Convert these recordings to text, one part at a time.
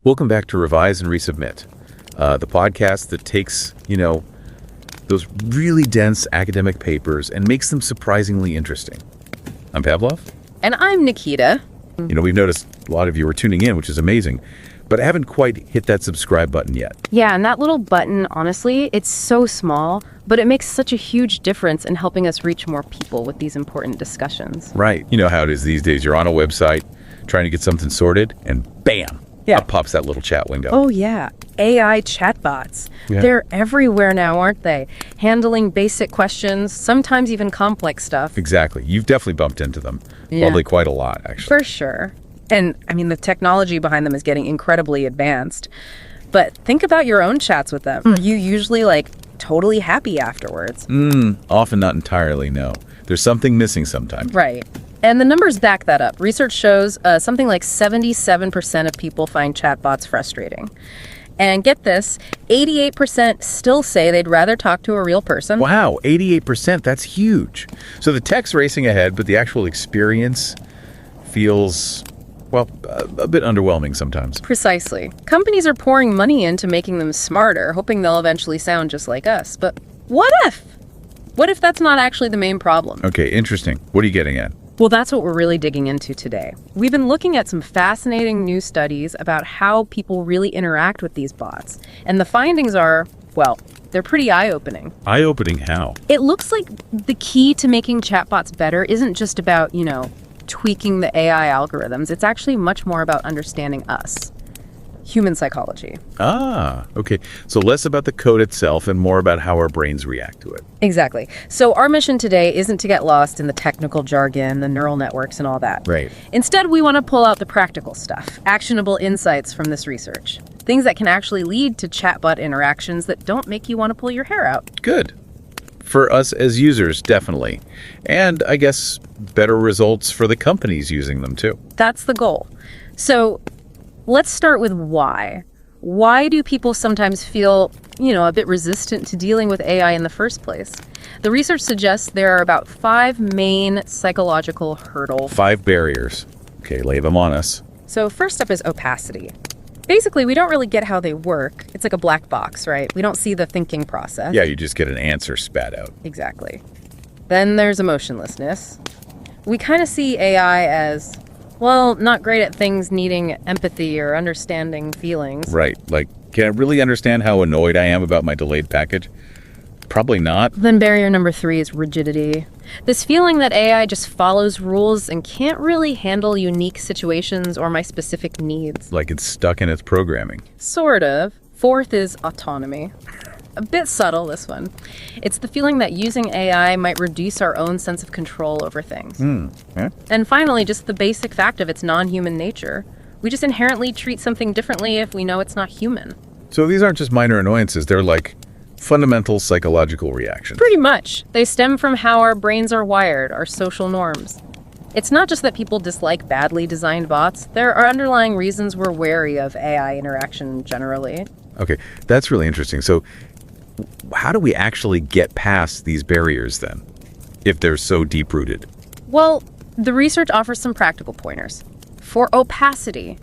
Welcome back to Revise and Resubmit, the podcast that takes, those really dense academic papers and makes them surprisingly interesting. I'm Pavlov. And I'm Nikita. We've noticed a lot of you are tuning in, which is amazing, but I haven't quite hit that subscribe button yet. Yeah, and that little button, honestly, it's so small, but it makes such a huge difference in helping us reach more people with these important discussions. Right. You know how it is these days. You're on a website trying to get something sorted, and bam, up pops that little chat window. Oh, yeah. AI chatbots. Yeah. They're everywhere now, aren't they? Handling basic questions, sometimes even complex stuff. Exactly. You've definitely bumped into them. Yeah. Probably quite a lot, actually. For sure. And, the technology behind them is getting incredibly advanced. But think about your own chats with them. You usually, totally happy afterwards. Often not entirely, no. There's something missing sometimes. Right. And the numbers back that up. Research shows something like 77% of people find chatbots frustrating. And get this, 88% still say they'd rather talk to a real person. Wow, 88%, that's huge. So the tech's racing ahead, but the actual experience feels, a bit underwhelming sometimes. Precisely. Companies are pouring money into making them smarter, hoping they'll eventually sound just like us. But what if? What if that's not actually the main problem? Okay, interesting. What are you getting at? Well, that's what we're really digging into today. We've been looking at some fascinating new studies about how people really interact with these bots. And the findings are, they're pretty eye-opening. Eye-opening how? It looks like the key to making chatbots better isn't just about, tweaking the AI algorithms. It's actually much more about understanding us. Human psychology. Ah, okay. So less about the code itself and more about how our brains react to it. Exactly. So our mission today isn't to get lost in the technical jargon, the neural networks, and all that. Right. Instead, we want to pull out the practical stuff, actionable insights from this research, things that can actually lead to chatbot interactions that don't make you want to pull your hair out. Good. For us as users, definitely. And I guess better results for the companies using them, too. That's the goal. So let's start with why. Why do people sometimes feel, a bit resistant to dealing with AI in the first place? The research suggests there are about 5 main psychological hurdles. 5 barriers. Okay, lay them on us. So first up is opacity. Basically, we don't really get how they work. It's like a black box, right? We don't see the thinking process. Yeah, you just get an answer spat out. Exactly. Then there's emotionlessness. We kind of see AI as, not great at things needing empathy or understanding feelings. Right. Can I really understand how annoyed I am about my delayed package? Probably not. Then barrier number 3 is rigidity. This feeling that AI just follows rules and can't really handle unique situations or my specific needs. Like it's stuck in its programming. Sort of. 4th is autonomy. A bit subtle, this one. It's the feeling that using AI might reduce our own sense of control over things. Yeah. And finally, just the basic fact of its non-human nature. We just inherently treat something differently if we know it's not human. So these aren't just minor annoyances, they're like fundamental psychological reactions. Pretty much. They stem from how our brains are wired, our social norms. It's not just that people dislike badly designed bots. There are underlying reasons we're wary of AI interaction generally. Okay, that's really interesting. So how do we actually get past these barriers then, if they're so deep-rooted? Well, the research offers some practical pointers. For opacity,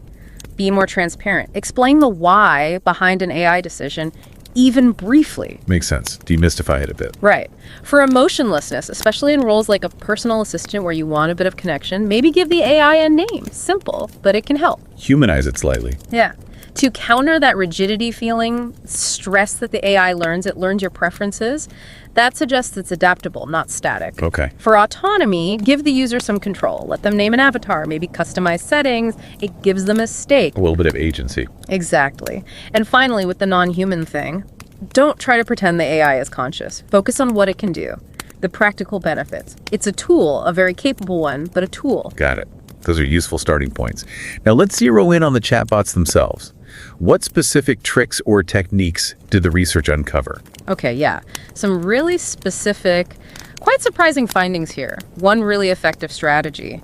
be more transparent. Explain the why behind an AI decision, even briefly. Makes sense. Demystify it a bit. Right. For emotionlessness, especially in roles like a personal assistant where you want a bit of connection, maybe give the AI a name. Simple, but it can help. Humanize it slightly. Yeah. To counter that rigidity feeling, stress that the AI learns, it learns your preferences, that suggests it's adaptable, not static. Okay. For autonomy, give the user some control. Let them name an avatar, maybe customize settings. It gives them a stake. A little bit of agency. Exactly. And finally, with the non-human thing, don't try to pretend the AI is conscious. Focus on what it can do, the practical benefits. It's a tool, a very capable one, but a tool. Got it. Those are useful starting points. Now let's zero in on the chatbots themselves. What specific tricks or techniques did the research uncover? Okay, yeah. Some really specific, quite surprising findings here. One really effective strategy.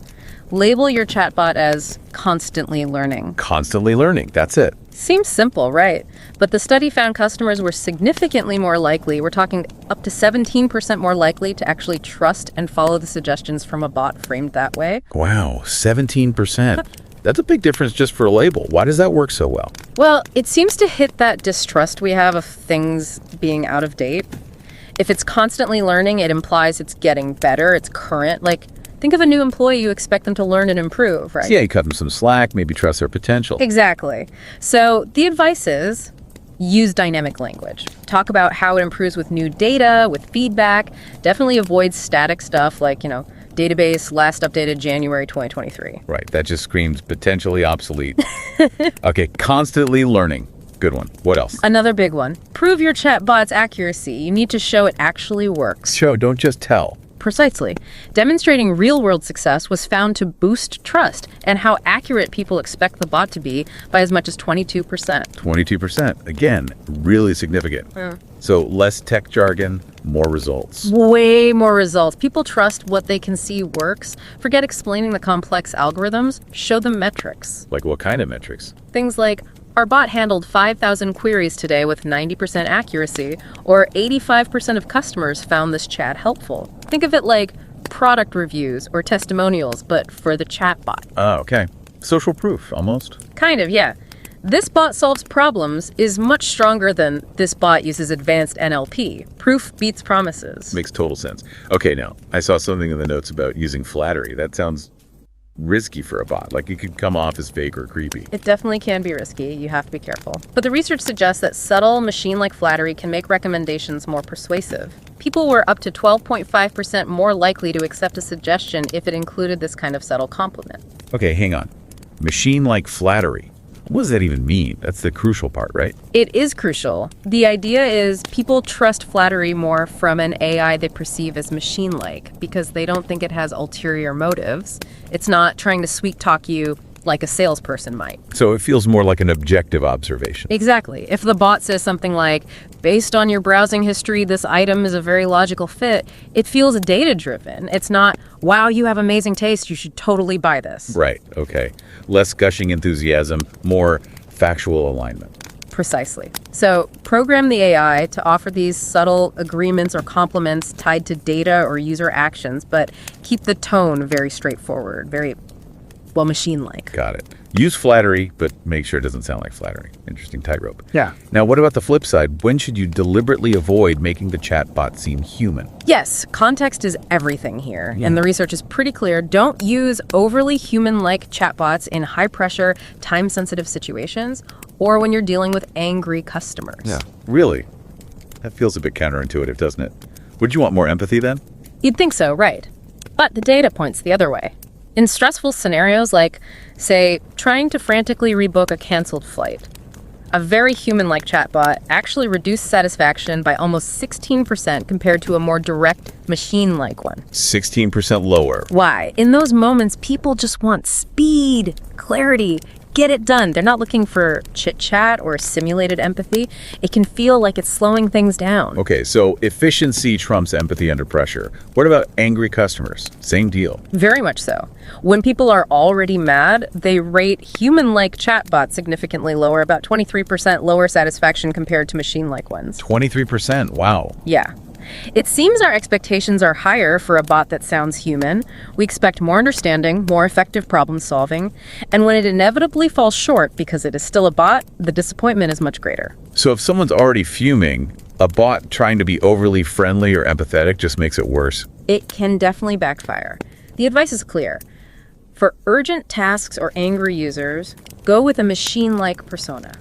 Label your chatbot as constantly learning. Constantly learning, that's it. Seems simple, right? But the study found customers were significantly more likely, we're talking up to 17% more likely to actually trust and follow the suggestions from a bot framed that way. Wow, 17%. That's a big difference just for a label. Why does that work so well? Well, it seems to hit that distrust we have of things being out of date. If it's constantly learning, it implies it's getting better, it's current. Like, think of a new employee, you expect them to learn and improve, right? So yeah, you cut them some slack, maybe trust their potential. Exactly. So the advice is use dynamic language. Talk about how it improves with new data, with feedback. Definitely avoid static stuff like, database last updated January 2023. Right, that just screams potentially obsolete. Okay, constantly learning. Good one. What else? Another big one. Prove your chatbot's accuracy. You need to show it actually works. Show, don't just tell. Precisely. Demonstrating real-world success was found to boost trust and how accurate people expect the bot to be by as much as 22%. 22%. Again, really significant. So less tech jargon, more results. Way more results. People trust what they can see works. Forget explaining the complex algorithms. Show them metrics. Like what kind of metrics? Things like, our bot handled 5,000 queries today with 90% accuracy, or 85% of customers found this chat helpful. Think of it like product reviews or testimonials, but for the chatbot. Oh, okay. Social proof, almost. Kind of, yeah. This bot solves problems is much stronger than this bot uses advanced NLP. Proof beats promises. Makes total sense. Okay, now, I saw something in the notes about using flattery. That sounds risky for a bot. Like, it could come off as fake or creepy. It definitely can be risky. You have to be careful. But the research suggests that subtle machine-like flattery can make recommendations more persuasive. People were up to 12.5% more likely to accept a suggestion if it included this kind of subtle compliment. Okay, hang on. Machine-like flattery. What does that even mean? That's the crucial part, right? It is crucial. The idea is people trust flattery more from an AI they perceive as machine-like because they don't think it has ulterior motives. It's not trying to sweet-talk you like a salesperson might. So it feels more like an objective observation. Exactly. If the bot says something like, based on your browsing history, this item is a very logical fit, it feels data-driven. It's not, wow, you have amazing taste, you should totally buy this. Right, okay. Less gushing enthusiasm, more factual alignment. Precisely. So program the AI to offer these subtle agreements or compliments tied to data or user actions, but keep the tone very straightforward, very machine-like. Got it. Use flattery, but make sure it doesn't sound like flattery. Interesting tightrope. Yeah. Now, what about the flip side? When should you deliberately avoid making the chatbot seem human? Yes, context is everything here, and the research is pretty clear. Don't use overly human-like chatbots in high-pressure, time-sensitive situations or when you're dealing with angry customers. Yeah. Really? That feels a bit counterintuitive, doesn't it? Would you want more empathy then? You'd think so, right. But the data points the other way. In stressful scenarios like, say, trying to frantically rebook a canceled flight, a very human-like chatbot actually reduced satisfaction by almost 16% compared to a more direct machine-like one. 16% lower. Why? In those moments, people just want speed, clarity, get it done. They're not looking for chit-chat or simulated empathy. It can feel like it's slowing things down. Okay, so efficiency trumps empathy under pressure. What about angry customers? Same deal. Very much so. When people are already mad, they rate human-like chatbots significantly lower, about 23% lower satisfaction compared to machine-like ones. 23%, wow. Yeah. It seems our expectations are higher for a bot that sounds human. We expect more understanding, more effective problem solving, and when it inevitably falls short because it is still a bot, the disappointment is much greater. So if someone's already fuming, a bot trying to be overly friendly or empathetic just makes it worse. It can definitely backfire. The advice is clear. For urgent tasks or angry users, go with a machine-like persona.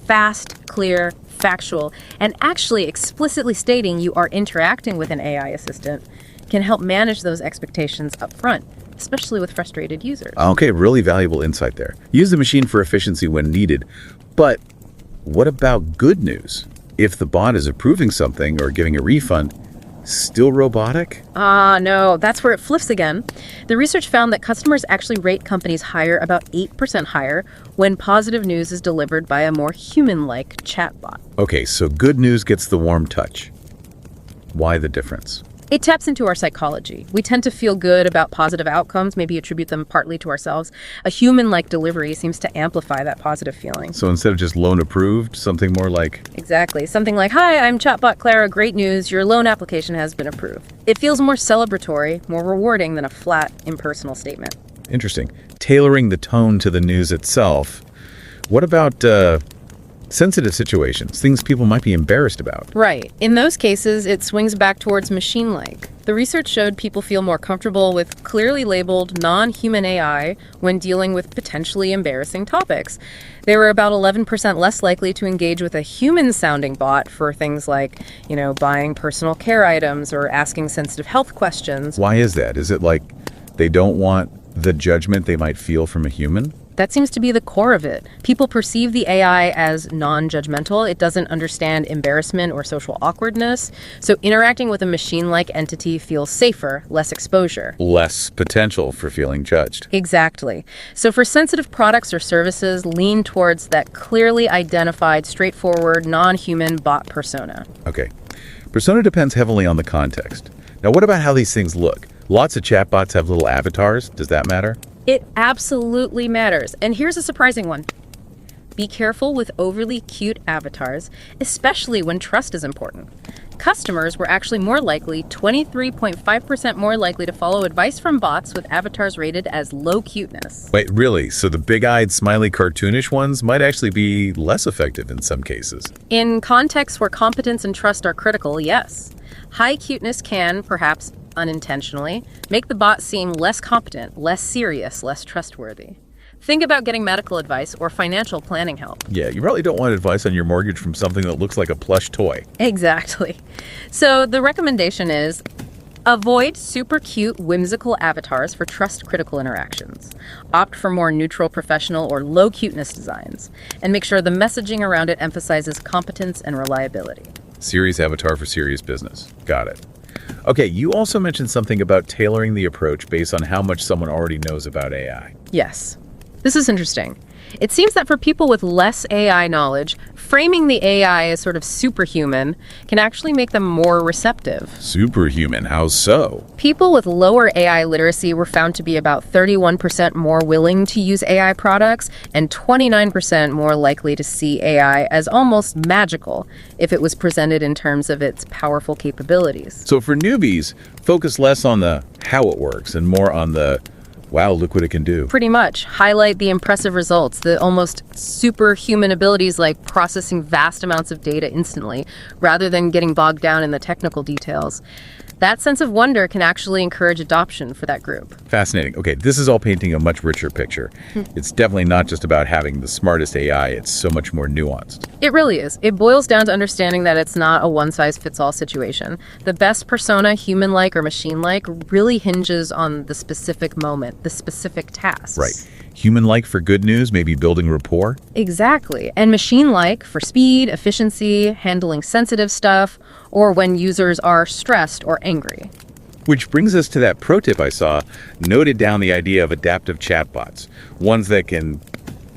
Fast, clear, factual, and actually explicitly stating you are interacting with an AI assistant can help manage those expectations up front, especially with frustrated users. Okay, really valuable insight there. Use the machine for efficiency when needed. But what about good news? If the bot is approving something or giving a refund, still robotic? No, that's where it flips again. The research found that customers actually rate companies higher, about 8% higher, when positive news is delivered by a more human-like chatbot. Okay, so good news gets the warm touch. Why the difference? It taps into our psychology. We tend to feel good about positive outcomes, maybe attribute them partly to ourselves. A human-like delivery seems to amplify that positive feeling. So instead of just loan approved, something more like... Exactly. Something like, hi, I'm chatbot Clara, great news, your loan application has been approved. It feels more celebratory, more rewarding than a flat, impersonal statement. Interesting. Tailoring the tone to the news itself. What about sensitive situations, things people might be embarrassed about? Right. In those cases, it swings back towards machine-like. The research showed people feel more comfortable with clearly labeled non-human AI when dealing with potentially embarrassing topics. They were about 11% less likely to engage with a human-sounding bot for things like, buying personal care items or asking sensitive health questions. Why is that? Is it like they don't want the judgment they might feel from a human? That seems to be the core of it. People perceive the AI as non-judgmental. It doesn't understand embarrassment or social awkwardness. So interacting with a machine-like entity feels safer, less exposure. Less potential for feeling judged. Exactly. So for sensitive products or services, lean towards that clearly identified, straightforward, non-human bot persona. Okay. Persona depends heavily on the context. Now, what about how these things look? Lots of chatbots have little avatars. Does that matter? It absolutely matters. And here's a surprising one. Be careful with overly cute avatars, especially when trust is important. Customers were actually more likely, 23.5% more likely to follow advice from bots with avatars rated as low cuteness. Wait, really? So the big-eyed, smiley, cartoonish ones might actually be less effective in some cases? In contexts where competence and trust are critical, yes. High cuteness can, perhaps unintentionally, make the bot seem less competent, less serious, less trustworthy. Think about getting medical advice or financial planning help. Yeah, you probably don't want advice on your mortgage from something that looks like a plush toy. Exactly. So the recommendation is avoid super cute, whimsical avatars for trust-critical interactions. Opt for more neutral, professional, or low cuteness designs. And make sure the messaging around it emphasizes competence and reliability. Serious avatar for serious business. Got it. Okay, you also mentioned something about tailoring the approach based on how much someone already knows about AI. Yes. This is interesting. It seems that for people with less AI knowledge, framing the AI as sort of superhuman can actually make them more receptive. Superhuman? How so? People with lower AI literacy were found to be about 31% more willing to use AI products and 29% more likely to see AI as almost magical if it was presented in terms of its powerful capabilities. So for newbies, focus less on the how it works and more on the wow, look what it can do. Pretty much. Highlight the impressive results, the almost superhuman abilities like processing vast amounts of data instantly, rather than getting bogged down in the technical details. That sense of wonder can actually encourage adoption for that group. Fascinating. Okay, this is all painting a much richer picture. It's definitely not just about having the smartest AI, it's so much more nuanced. It really is. It boils down to understanding that it's not a one-size-fits-all situation. The best persona, human-like or machine-like, really hinges on the specific moment, the specific tasks. Right. Human-like for good news, maybe building rapport? Exactly. And machine-like for speed, efficiency, handling sensitive stuff, or when users are stressed or angry. Which brings us to that pro tip I saw, noted down the idea of adaptive chatbots, ones that can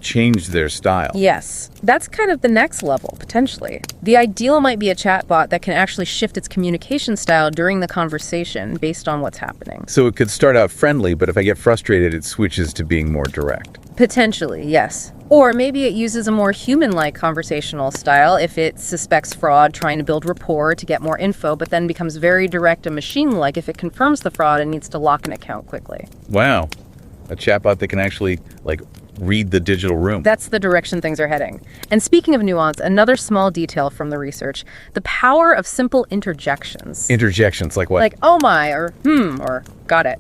change their style. Yes, that's kind of the next level, potentially. The ideal might be a chatbot that can actually shift its communication style during the conversation based on what's happening. So it could start out friendly, but if I get frustrated, it switches to being more direct. Potentially, yes. Or maybe it uses a more human-like conversational style if it suspects fraud, trying to build rapport to get more info, but then becomes very direct and machine-like if it confirms the fraud and needs to lock an account quickly. Wow. A chatbot that can actually, read the digital room. That's the direction things are heading. And speaking of nuance, another small detail from the research, the power of simple interjections. Interjections, like what? Like, oh my, or or got it.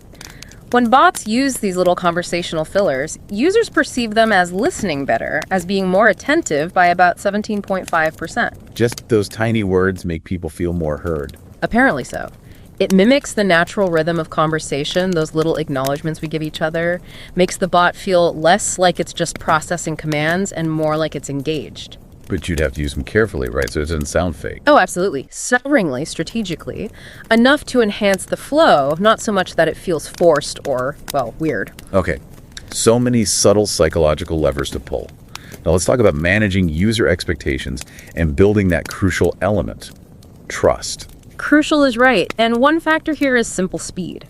When bots use these little conversational fillers, users perceive them as listening better, as being more attentive by about 17.5%. Just those tiny words make people feel more heard. Apparently so. It mimics the natural rhythm of conversation, those little acknowledgments we give each other, makes the bot feel less like it's just processing commands and more like it's engaged. But you'd have to use them carefully, right? So it doesn't sound fake. Oh, absolutely. Stutteringly, strategically, enough to enhance the flow, not so much that it feels forced or, weird. Okay. So many subtle psychological levers to pull. Now let's talk about managing user expectations and building that crucial element, trust. Crucial is right, and one factor here is simple speed.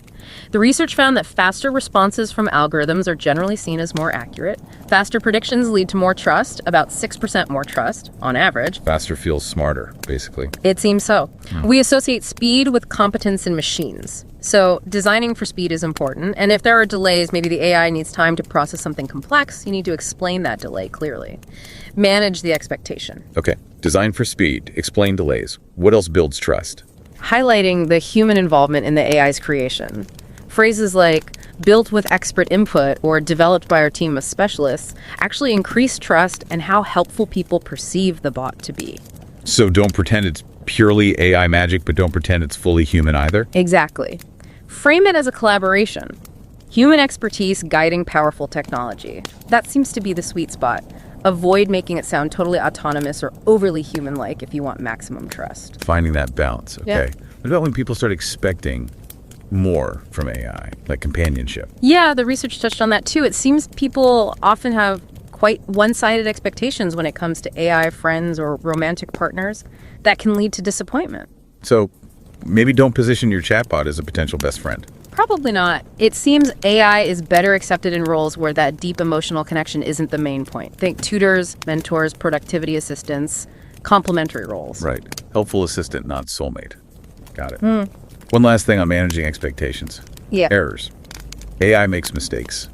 The research found that faster responses from algorithms are generally seen as more accurate. Faster predictions lead to more trust, about 6% more trust, on average. Faster feels smarter, basically. It seems so. We associate speed with competence in machines. So designing for speed is important, and if there are delays, maybe the AI needs time to process something complex, you need to explain that delay clearly. Manage the expectation. Okay, design for speed, explain delays. What else builds trust? Highlighting the human involvement in the AI's creation. Phrases like built with expert input or developed by our team of specialists actually increase trust and how helpful people perceive the bot to be. So don't pretend it's purely AI magic, but don't pretend it's fully human either? Exactly. Frame it as a collaboration. Human expertise guiding powerful technology. That seems to be the sweet spot. Avoid making it sound totally autonomous or overly human-like if you want maximum trust. Finding that balance, okay. Yeah. What about when people start expecting more from AI, like companionship? Yeah, the research touched on that too. It seems people often have quite one-sided expectations when it comes to AI friends or romantic partners. That can lead to disappointment. So maybe don't position your chatbot as a potential best friend. Probably not. It seems AI is better accepted in roles where that deep emotional connection isn't the main point. Think tutors, mentors, productivity assistants, complementary roles. Right. Helpful assistant, not soulmate. Got it. One last thing on managing expectations. Yeah. Errors. AI makes mistakes.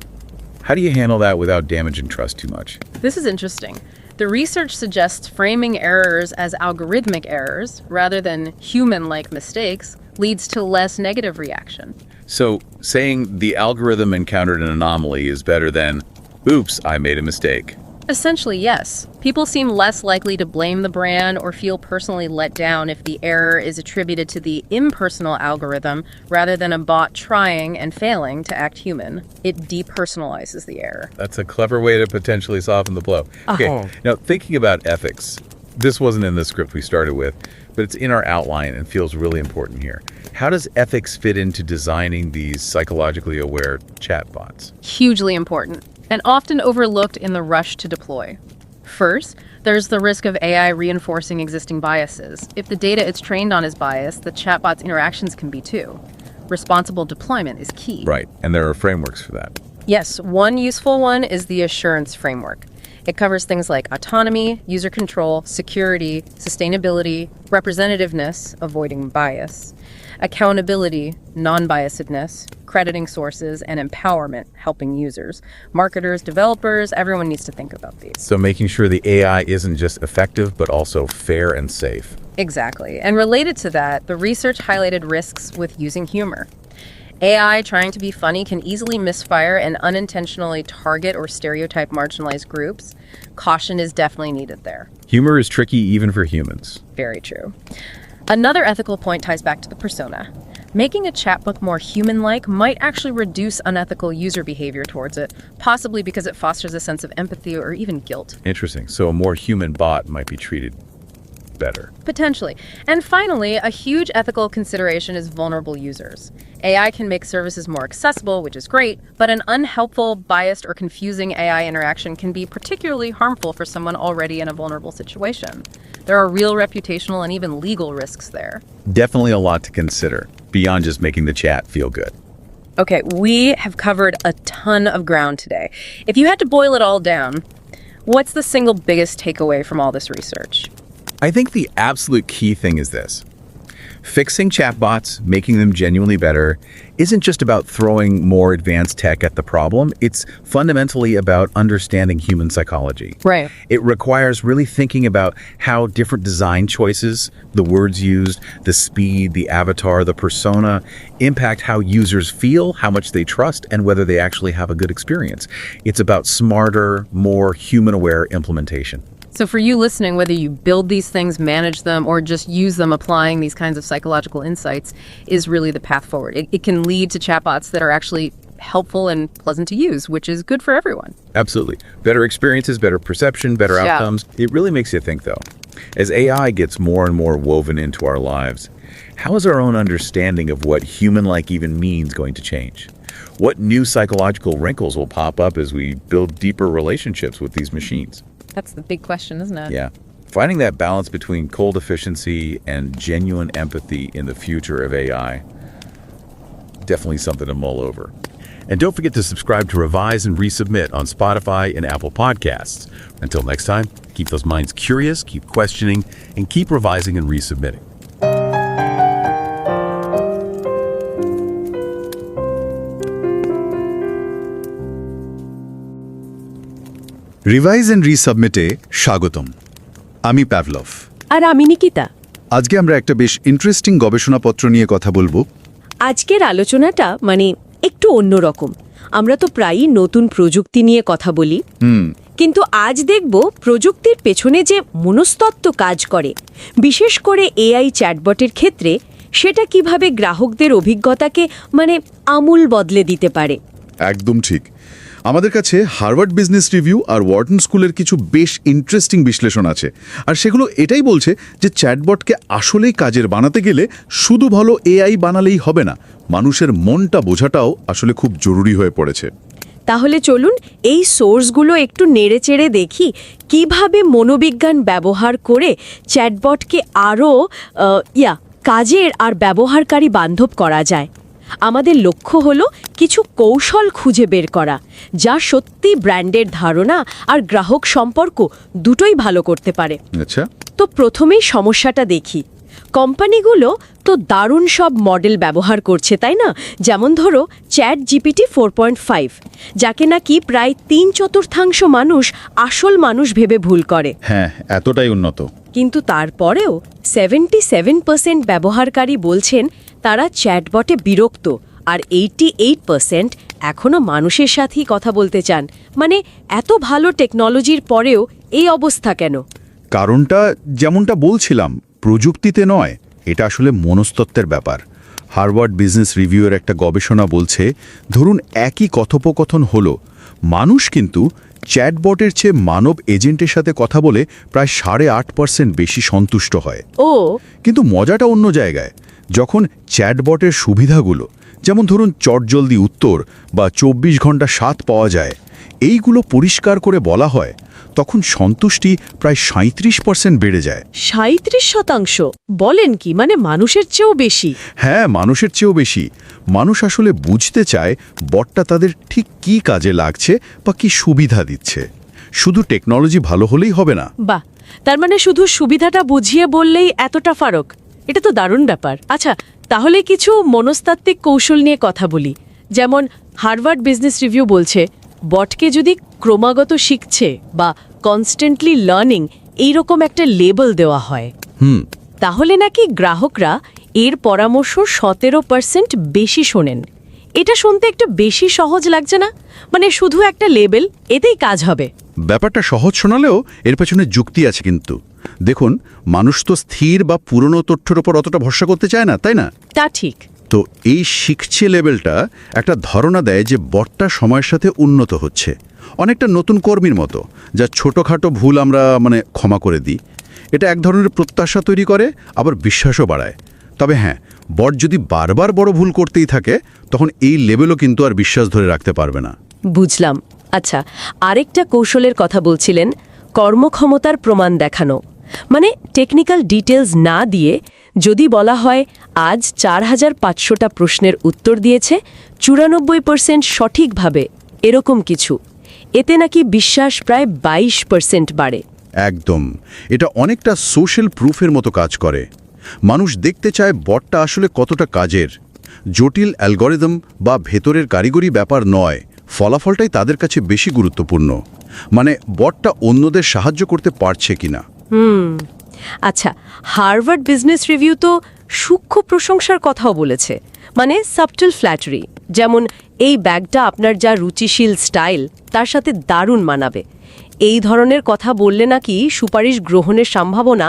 How do you handle that without damaging trust too much? This is interesting. The research suggests framing errors as algorithmic errors rather than human-like mistakes leads to less negative reaction. So saying the algorithm encountered an anomaly is better than, oops, I made a mistake. Essentially, yes. People seem less likely to blame the brand or feel personally let down if the error is attributed to the impersonal algorithm rather than a bot trying and failing to act human. It depersonalizes the error. That's a clever way to potentially soften the blow. Okay, now thinking about ethics, this wasn't in the script we started with, but it's in our outline and feels really important here. How does ethics fit into designing these psychologically aware chatbots? Hugely important, and often overlooked in the rush to deploy. First, there's the risk of AI reinforcing existing biases. If the data it's trained on is biased, the chatbot's interactions can be too. Responsible deployment is key. Right, and there are frameworks for that. Yes, one useful one is the assurance framework. It covers things like autonomy, user control, security, sustainability, representativeness, avoiding bias, accountability, non-biasedness, crediting sources, and empowerment, helping users. Marketers, developers, everyone needs to think about these. So making sure the AI isn't just effective, but also fair and safe. Exactly. And related to that, the research highlighted risks with using humor. AI trying to be funny can easily misfire and unintentionally target or stereotype marginalized groups. Caution is definitely needed there. Humor is tricky even for humans. Very true. Another ethical point ties back to the persona. Making a chatbot more human-like might actually reduce unethical user behavior towards it, possibly because it fosters a sense of empathy or even guilt. Interesting. So a more human bot might be treated better. Potentially. And finally, a huge ethical consideration is vulnerable users. AI can make services more accessible, which is great, but an unhelpful, biased, or confusing AI interaction can be particularly harmful for someone already in a vulnerable situation. There are real reputational and even legal risks there. Definitely a lot to consider, beyond just making the chat feel good. Okay, we have covered a ton of ground today. If you had to boil it all down, what's the single biggest takeaway from all this research? I think the absolute key thing is this. Fixing chatbots, making them genuinely better, isn't just about throwing more advanced tech at the problem. It's fundamentally about understanding human psychology. Right. It requires really thinking about how different design choices, the words used, the speed, the avatar, the persona, impact how users feel, how much they trust, and whether they actually have a good experience. It's about smarter, more human-aware implementation. So for you listening, whether you build these things, manage them, or just use them applying these kinds of psychological insights is really the path forward. It can lead to chatbots that are actually helpful and pleasant to use, which is good for everyone. Absolutely. Better experiences, better perception, better outcomes. It really makes you think, though. As AI gets more and more woven into our lives, how is our own understanding of what human-like even means going to change? What new psychological wrinkles will pop up as we build deeper relationships with these machines? That's the big question, isn't it? Yeah. Finding that balance between cold efficiency and genuine empathy in the future of AI, definitely something to mull over. And don't forget to subscribe to Revise and Resubmit on Spotify and Apple Podcasts. Until next time, keep those minds curious, keep questioning, and keep revising and resubmitting. Revise and রিসাবমিটে স্বাগতম। আমি Pavlov. আর আমি নিকিতা। আজকে আমরা একটা বেশ interesting গবেষণাপত্র নিয়ে কথা বলবো। আজকের আলোচনাটা একটু অন্যরকম। আমরা তো প্রায়ই নতুন প্রযুক্তি নিয়ে কথা বলি, কিন্তু আজ দেখব প্রযুক্তির পেছনে যে মনস্তত্ত্ব কাজ করে, বিশেষ করে এআই চ্যাটবটের ক্ষেত্রে, সেটা কিভাবে গ্রাহকদের অভিজ্ঞতাকে আমূল বদলে দিতে পারে। একদম ঠিক। আমাদের কাছে হার্ভার্ড বিজনেস রিভিউ আর ওয়ার্টন স্কুলের কিছু বেশ ইন্টারেস্টিং বিশ্লেষণ আছে, আর সেগুলো এটাই বলছে যে চ্যাটবটকে আসলেই কাজের বানাতে গেলে শুধু ভালো এআই বানালেই হবে না, মানুষের মনটা বোঝাটাও আসলে খুব জরুরি হয়ে পড়েছে। তাহলে চলুন এই সোর্সগুলো একটু নেড়েচেড়ে দেখি কিভাবে মনোবিজ্ঞান ব্যবহার করে চ্যাটবটকে আরও কাজের আর ব্যবহারকারী বান্ধব করা যায়। আমাদের লক্ষ্য হলো কিছু কৌশল খুঁজে বের করা, যা সত্যি ব্র্যান্ডের ধারণা আর গ্রাহক সম্পর্ক দুটোই ভালো করতে পারে। আচ্ছা, তো প্রথমেই সমস্যাটা দেখি। কোম্পানিগুলো তো দারুণ সব মডেল ব্যবহার করছে, তাই না? যেমন ধরো ChatGPT 4.5, যাকে নাকি প্রায় 3/4 মানুষ আসল মানুষ ভেবে ভুল করে। হ্যাঁ, এতটাই উন্নত। কিন্তু তারপরেও 77% ব্যবহারকারী বলছেন তারা চ্যাটবটে বিরক্ত, আর 88% এখনও মানুষের সাথেই কথা বলতে চান। এত ভালো টেকনোলজির পরেও এই অবস্থা কেন? কারণটা যেমনটা বলছিলাম, প্রযুক্তিতে নয়, এটা আসলে মনস্তত্ত্বের ব্যাপার। হার্ভার্ড বিজনেস রিভিউয়ের একটা গবেষণা বলছে, ধরুন একই কথোপকথন হলো, মানুষ কিন্তু চ্যাটবটের চেয়ে মানব এজেন্টের সাথে কথা বলে প্রায় 8.5% বেশি সন্তুষ্ট হয়। ও, কিন্তু মজাটা অন্য জায়গায়। যখন চ্যাটবটের সুবিধাগুলো, যেমন ধরুন চটজলদি উত্তর বা 24 ঘন্টা স্বাদ পাওয়া যায়, এইগুলো পরিষ্কার করে বলা হয়, তখন সন্তুষ্টি প্রায় 37% বেড়ে যায়। 37%? বলেন কি, মানুষের চেয়েও বেশি? হ্যাঁ, মানুষের চেয়েও বেশি। মানুষ আসলে বুঝতে চায় বটটা তাদের ঠিক কী কাজে লাগছে বা কী সুবিধা দিচ্ছে। শুধু টেকনোলজি ভালো হলেই হবে না। বাহ, তার শুধু সুবিধাটা বুঝিয়ে বললেই এতটা ফারাক? এটা তো দারুণ ব্যাপার। আচ্ছা, তাহলে কিছু মনস্তাত্ত্বিক কৌশল নিয়ে কথা বলি। যেমন হার্ভার্ড বিজনেস রিভিউ বলছে, বটকে যদি ক্রমাগত শিখছে বা কনস্ট্যান্টলি লার্নিং এইরকম একটা লেবেল দেওয়া হয়, তাহলে নাকি গ্রাহকরা এর পরামর্শ 17% বেশি শোনেন। এটা শুনতে একটু বেশি সহজ লাগছে না? শুধু একটা লেবেল, এতেই কাজ হবে? ব্যাপারটা সহজ শোনালেও এর পেছনে যুক্তি আছে। কিন্তু দেখুন, মানুষ তো স্থির বা পুরনো তথ্যের ওপর অতটা ভরসা করতে চায় না, তাই না? তা ঠিক। তো এই শিখছে লেভেলটা একটা ধারণা দেয় যে বটটা সময়ের সাথে উন্নত হচ্ছে, অনেকটা নতুন কর্মীর মতো, যা ছোটোখাটো ভুল আমরা ক্ষমা করে দিই। এটা এক ধরনের প্রত্যাশা তৈরি করে, আবার বিশ্বাসও বাড়ায়। তবে হ্যাঁ, বট যদি বারবার বড় ভুল করতেই থাকে, তখন এই লেভেলও কিন্তু আর বিশ্বাস ধরে রাখতে পারবে না। বুঝলাম। আচ্ছা, আরেকটা কৌশলের কথা বলছিলেন, কর্মক্ষমতার প্রমাণ দেখানো। টেকনিক্যাল ডিটেলস না দিয়ে যদি বলা হয়, আজ 4500টা প্রশ্নের উত্তর দিয়েছে, 94% সঠিকভাবে, এরকম কিছু, এতে নাকি বিশ্বাস প্রায় 22% বাড়ে। একদম, এটা অনেকটা সোশ্যাল প্রুফের মতো কাজ করে। মানুষ দেখতে চায় বটটা আসলে কতটা কাজের। জটিল অ্যালগরিদম বা ভেতরের কারিগরি ব্যাপার নয়, ফলাফলটাই তাদের কাছে বেশি গুরুত্বপূর্ণ। বটটা অন্যদের সাহায্য করতে পারছে কিনা। আচ্ছা, হার্ভার্ড বিজনেস রিভিউ তো সূক্ষ্ম প্রশংসার কথাও বলেছে, সাবটল ফ্ল্যাটারি। যেমন, এই ব্যাগটা আপনার যা রুচিশীল স্টাইল তার সাথে দারুণ মানাবে। এই ধরনের কথা বললে নাকি সুপারিশ গ্রহণের সম্ভাবনা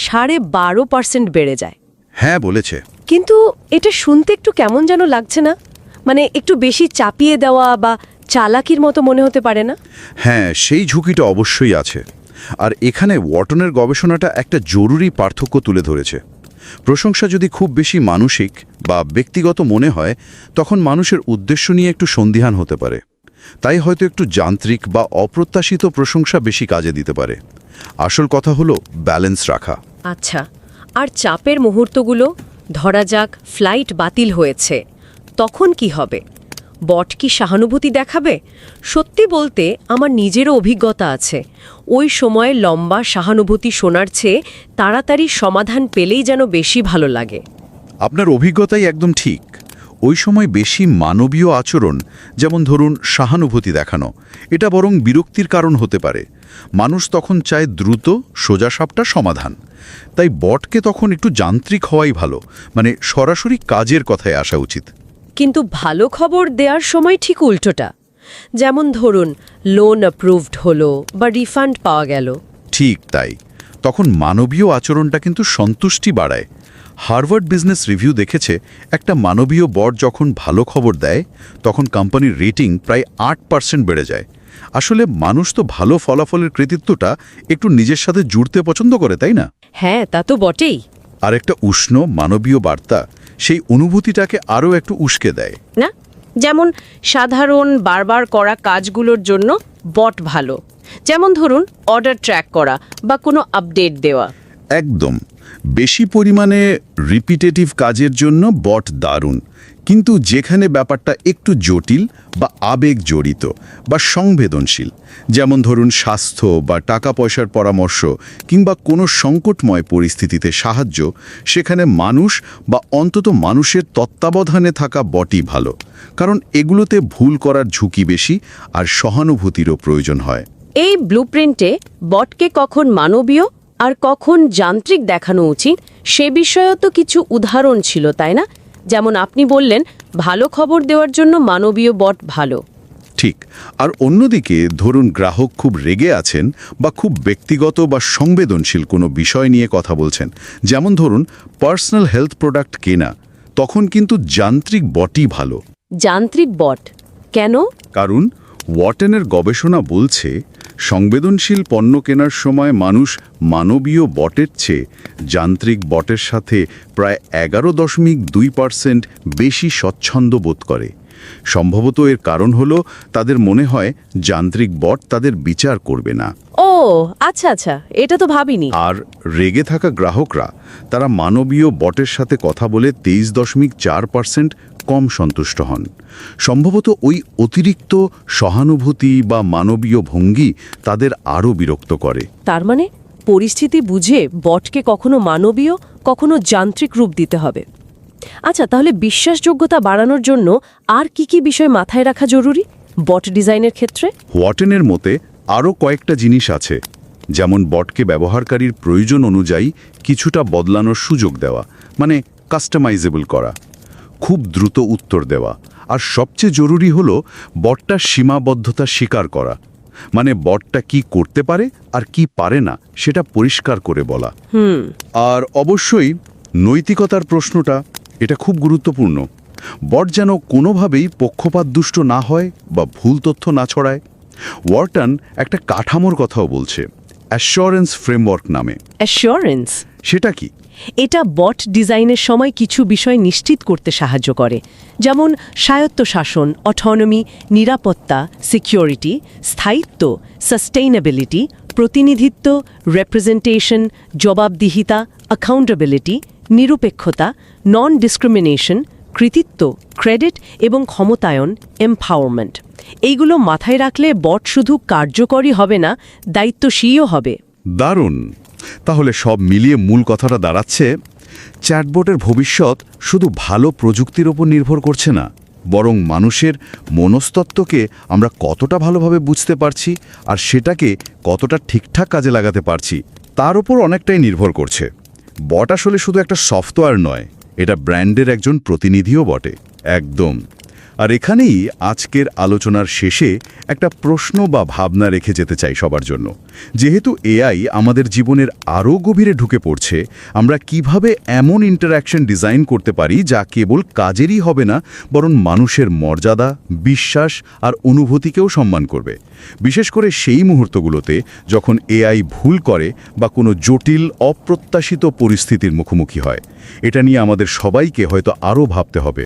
12.5% বেড়ে যায়। হ্যাঁ, বলেছে। কিন্তু এটা শুনতে একটু কেমন যেন লাগছে না? একটু বেশি চাপিয়ে দেওয়া বা চালাকির মতো মনে হতে পারে না? হ্যাঁ, সেই ঝুঁকিটা অবশ্যই আছে। আর এখানে ওয়াটনের গবেষণাটা একটা জরুরি পার্থক্য তুলে ধরেছে। প্রশংসা যদি খুব বেশি মানসিক বা ব্যক্তিগত মনে হয়, তখন মানুষের উদ্দেশ্য নিয়ে একটু সন্দিহান হতে পারে। তাই হয়তো একটু যান্ত্রিক বা অপ্রত্যাশিত প্রশংসা বেশি কাজে দিতে পারে। আসল কথা হলো ব্যালেন্স রাখা। আচ্ছা, আর চাপের মুহূর্তগুলো, ধরা যাক ফ্লাইট বাতিল হয়েছে, তখন কি হবে? বট কি সহানুভূতি দেখাবে? সত্যি বলতে আমার নিজেরও অভিজ্ঞতা আছে। ওই সময়ে লম্বা সহানুভূতি শোনার চেয়ে তাড়াতাড়ি সমাধান পেলেই যেন বেশি ভালো লাগে। আপনার অভিজ্ঞতাই একদম ঠিক। ওই সময় বেশি মানবীয় আচরণ, যেমন ধরুন সহানুভূতি দেখানো, এটা বরং বিরক্তির কারণ হতে পারে। মানুষ তখন চায় দ্রুত সোজাসাপটা সমাধান। তাই বটকে তখন একটু যান্ত্রিক হওয়াই ভালো, মানে সরাসরি কাজের কথায় আসা উচিত। কিন্তু ভালো খবর দেওয়ার সময় ঠিক উল্টোটা, যেমন ধরুন লোন অ্যাপ্রুভড হলো বা রিফান্ড পাওয়া গেল। ঠিক তাই, তখন মানবীয় আচরণটা কিন্তু সন্তুষ্টি বাড়ায়। হার্ভার্ড বিজনেস রিভিউ দেখেছে একটা মানবীয় বট যখন ভালো খবর দেয় তখন কোম্পানির রেটিং প্রায় 8% বেড়ে যায়। আসলে মানুষ তো ভালো ফলাফলের কৃতিত্বটা একটু নিজের সাথে জুড়তে পছন্দ করে, তাই না? হ্যাঁ, তা তো বটেই। আর একটা উষ্ণ মানবীয় বার্তা সেই অনুভূতিটাকে আরও একটু উস্কে দেয় না, যেমন সাধারণ বারবার করা কাজগুলোর জন্য বট ভালো, যেমন ধরুন অর্ডার ট্র্যাক করা বা কোনো আপডেট দেওয়া। একদম, বেশি পরিমাণে রিপিটেটিভ কাজের জন্য বট দারুণ। কিন্তু যেখানে ব্যাপারটা একটু জটিল বা আবেগ জড়িত বা সংবেদনশীল, যেমন ধরুন স্বাস্থ্য বা টাকা পয়সার পরামর্শ কিংবা কোনো সংকটময় পরিস্থিতিতে সাহায্য, সেখানে মানুষ বা অন্তত মানুষের তত্ত্বাবধানে থাকা বটই ভালো। কারণ এগুলোতে ভুল করার ঝুঁকি বেশি আর সহানুভূতিরও প্রয়োজন হয়। এই ব্লুপ্রিন্টে বটকে কখন মানবীয় আর কখন যান্ত্রিক দেখানো উচিত সে বিষয়েও তো কিছু উদাহরণ ছিল, তাই না? যেমন আপনি বললেন ভালো খবর দেওয়ার জন্য মানবীয় বট ভালো। ঠিক। আর অন্যদিকে ধরুন গ্রাহক খুব রেগে আছেন বা খুব ব্যক্তিগত বা সংবেদনশীল কোনো বিষয় নিয়ে কথা বলছেন, যেমন ধরুন পার্সোনাল হেলথ প্রোডাক্ট কেনা, তখন কিন্তু যান্ত্রিক বটই ভালো। যান্ত্রিক বট কেন? কারণ ওয়াটনের গবেষণা বলছে সংবেদনশীল পণ্য কেনার সময় মানুষ মানবীয় বটের চেয়ে যান্ত্রিক বটের সাথে প্রায় 11.2% বেশি স্বচ্ছন্দ বোধ করে। সম্ভবত এর কারণ হলো তাদের মনে হয় যান্ত্রিক বট তাদের বিচার করবে না। ও আচ্ছা আচ্ছা, এটা তো ভাবিনি। আর রেগে থাকা গ্রাহকরা তারা মানবীয় বটের সাথে কথা বলে 23.4% কম সন্তুষ্ট হন। সম্ভবত ওই অতিরিক্ত সহানুভূতি বা মানবীয় ভঙ্গি তাদের আরও বিরক্ত করে। তার মানে পরিস্থিতি বুঝে বটকে কখনো মানবীয় কখনো যান্ত্রিক রূপ দিতে হবে। আচ্ছা, তাহলে বিশ্বাসযোগ্যতা বাড়ানোর জন্য আর কি কি বিষয় মাথায় রাখা জরুরি বট ডিজাইনের ক্ষেত্রে? ওয়াটনের মতে আরও কয়েকটা জিনিস আছে, যেমন বটকে ব্যবহারকারীর প্রয়োজন অনুযায়ী কিছুটা বদলানোর সুযোগ দেওয়া, মানে কাস্টমাইজেবল করা, খুব দ্রুত উত্তর দেওয়া, আর সবচেয়ে জরুরি হলো বটটার সীমাবদ্ধতা স্বীকার করা, মানে বটটা কি করতে পারে আর কি পারে না সেটা পরিষ্কার করে বলা। আর অবশ্যই নৈতিকতার প্রশ্নটা, এটা খুব গুরুত্বপূর্ণ। বট যেন কোনোভাবেই পক্ষপাতদুষ্ট না হয় বা ভুল তথ্য না ছড়ায়। ওয়াটন একটা কাঠামোর কথাও বলছে, অ্যাসিওরেন্স ফ্রেমওয়ার্ক নামে। অ্যাসিওরেন্স সেটা কি? এটা বট ডিজাইনের সময় কিছু বিষয় নিশ্চিত করতে সাহায্য করে, যেমন স্বায়ত্তশাসন, অটোনমি, নিরাপত্তা, সিকিউরিটি, স্থায়িত্ব, সাস্টেইনেবিলিটি, প্রতিনিধিত্ব, রিপ্রেজেন্টেশন, জবাবদিহিতা, অ্যাকাউন্টেবিলিটি, নিরপেক্ষতা, নন ডিসক্রিমিনেশন, কৃতিত্ব, ক্রেডিট এবং ক্ষমতায়ন, এমপাওয়ারমেন্ট। এইগুলো মাথায় রাখলে বট শুধু কার্যকরী হবে না, দায়িত্বশীলও হবে। দারুণ। তাহলে সব মিলিয়ে মূল কথাটা দাঁড়াচ্ছে, চ্যাটবটের ভবিষ্যৎ শুধু ভালো প্রযুক্তির ওপর নির্ভর করছে না, বরং মানুষের মনস্তত্ত্বকে আমরা কতটা ভালোভাবে বুঝতে পারছি আর সেটাকে কতটা ঠিকঠাক কাজে লাগাতে পারছি তার উপর অনেকটাই নির্ভর করছে। বট আসলে শুধু একটা সফটওয়্যার নয়, এটা ব্র্যান্ডের একজন প্রতিনিধিও বটে। একদম। আর এখানেই আজকের আলোচনার শেষে একটা প্রশ্ন বা ভাবনা রেখে যেতে চাই সবার জন্য। যেহেতু এআই আমাদের জীবনের আরও গভীরে ঢুকে পড়ছে, আমরা কিভাবে এমন ইন্টারঅ্যাকশন ডিজাইন করতে পারি যা কেবল কাজেরই হবে না, বরং মানুষের মর্যাদা, বিশ্বাস আর অনুভূতিকেও সম্মান করবে। বিশেষ করে সেই মুহূর্তগুলোতে যখন এআই ভুল করে বা কোনো জটিল অপ্রত্যাশিত পরিস্থিতির মুখোমুখি হয়। এটা নিয়ে আমাদের সবাইকে হয়তো আরও ভাবতে হবে।